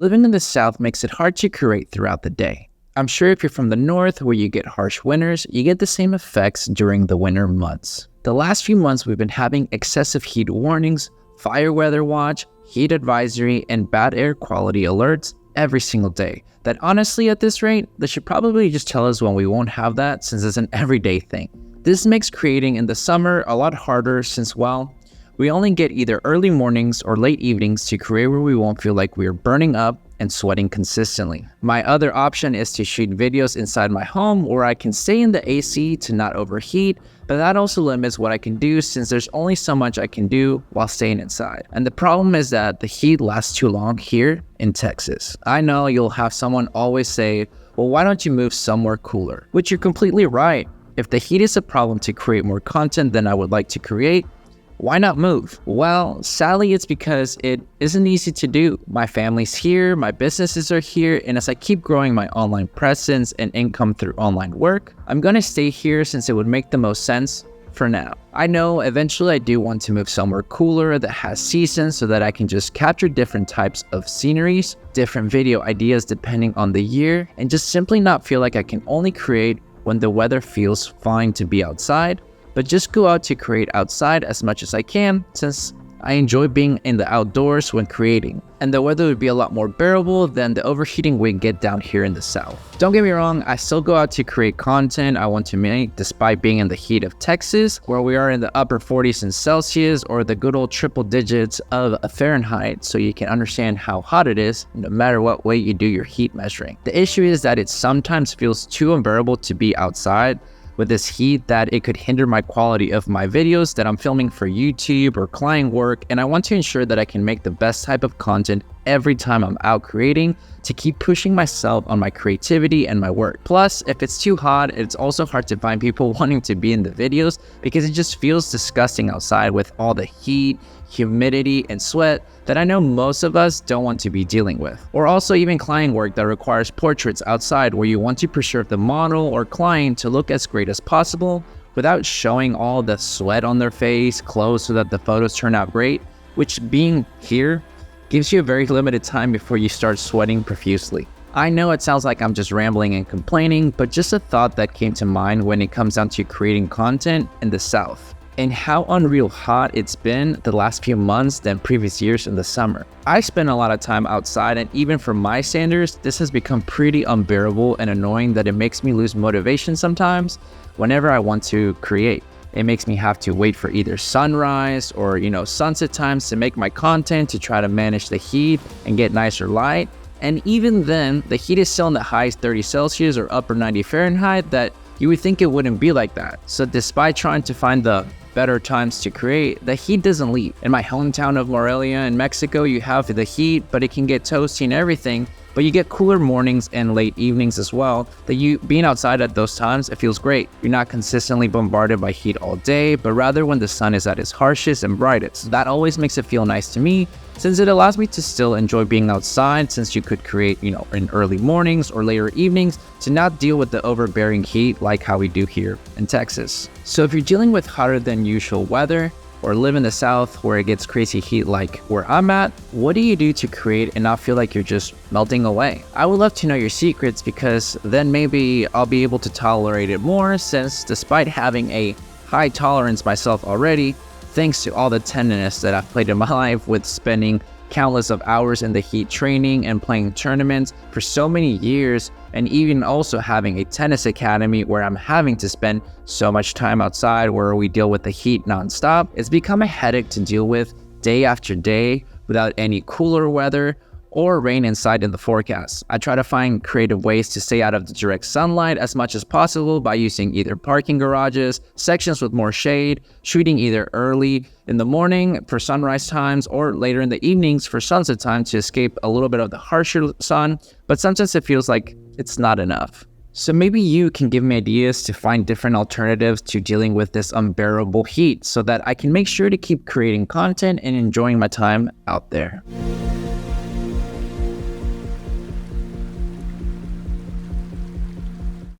Living in the South makes it hard to create throughout the day. I'm sure if you're from the North, where you get harsh winters, you get the same effects during the winter months. The last few months, we've been having excessive heat warnings, fire weather watch, heat advisory, and bad air quality alerts every single day. That honestly, at this rate, they should probably just tell us when we won't have that, since it's an everyday thing. This makes creating in the summer a lot harder since, well, we only get either early mornings or late evenings to create where we won't feel like we're burning up and sweating consistently. My other option is to shoot videos inside my home where I can stay in the AC to not overheat, but that also limits what I can do since there's only so much I can do while staying inside. And the problem is that the heat lasts too long here in Texas. I know you'll have someone always say, well, why don't you move somewhere cooler? Which you're completely right. If the heat is a problem to create more content than I would like to create, why not move? Well, sadly, it's because it isn't easy to do. My family's here, my businesses are here, and as I keep growing my online presence and income through online work, I'm gonna stay here since it would make the most sense for now. I know eventually I do want to move somewhere cooler that has seasons so that I can just capture different types of sceneries, different video ideas depending on the year, and just simply not feel like I can only create when the weather feels fine to be outside, but just go out to create outside as much as I can since I enjoy being in the outdoors when creating. And the weather would be a lot more bearable than the overheating we get down here in the South. Don't get me wrong, I still go out to create content I want to make despite being in the heat of Texas, where we are in the upper 40s in Celsius or the good old triple digits of Fahrenheit, so you can understand how hot it is no matter what way you do your heat measuring. The issue is that it sometimes feels too unbearable to be outside with this heat that it could hinder my quality of my videos that I'm filming for YouTube or client work, and I want to ensure that I can make the best type of content every time I'm out creating to keep pushing myself on my creativity and my work. Plus, if it's too hot, it's also hard to find people wanting to be in the videos because it just feels disgusting outside with all the heat, humidity, and sweat that I know most of us don't want to be dealing with. Or also even client work that requires portraits outside where you want to preserve the model or client to look as great as possible without showing all the sweat on their face, clothes so that the photos turn out great, which being here gives you a very limited time before you start sweating profusely. I know it sounds like I'm just rambling and complaining, but just a thought that came to mind when it comes down to creating content in the South and how unreal hot it's been the last few months than previous years in the summer. I spend a lot of time outside, and even for my standards, this has become pretty unbearable and annoying that it makes me lose motivation sometimes whenever I want to create. It makes me have to wait for either sunrise or, sunset times to make my content to try to manage the heat and get nicer light. And even then, the heat is still in the high 30 Celsius or upper 90 Fahrenheit that you would think it wouldn't be like that. So despite trying to find the better times to create, the heat doesn't leave. In my hometown of Morelia in Mexico, you have the heat, but it can get toasty and everything, but you get cooler mornings and late evenings as well. Being outside at those times, it feels great. You're not consistently bombarded by heat all day, but rather when the sun is at its harshest and brightest. That always makes it feel nice to me, since it allows me to still enjoy being outside, since you could create, in early mornings or later evenings to not deal with the overbearing heat like how we do here in Texas. So if you're dealing with hotter than usual weather, or live in the South where it gets crazy heat like where I'm at, what do you do to create and not feel like you're just melting away? I would love to know your secrets because then maybe I'll be able to tolerate it more, since despite having a high tolerance myself already, thanks to all the tenderness that I've played in my life with spending countless of hours in the heat training and playing tournaments for so many years, and even also having a tennis academy where I'm having to spend so much time outside where we deal with the heat nonstop. It's become a headache to deal with day after day without any cooler weather or rain inside in the forecast. I try to find creative ways to stay out of the direct sunlight as much as possible by using either parking garages, sections with more shade, shooting either early in the morning for sunrise times or later in the evenings for sunset time to escape a little bit of the harsher sun, but sometimes it feels like it's not enough. So maybe you can give me ideas to find different alternatives to dealing with this unbearable heat so that I can make sure to keep creating content and enjoying my time out there.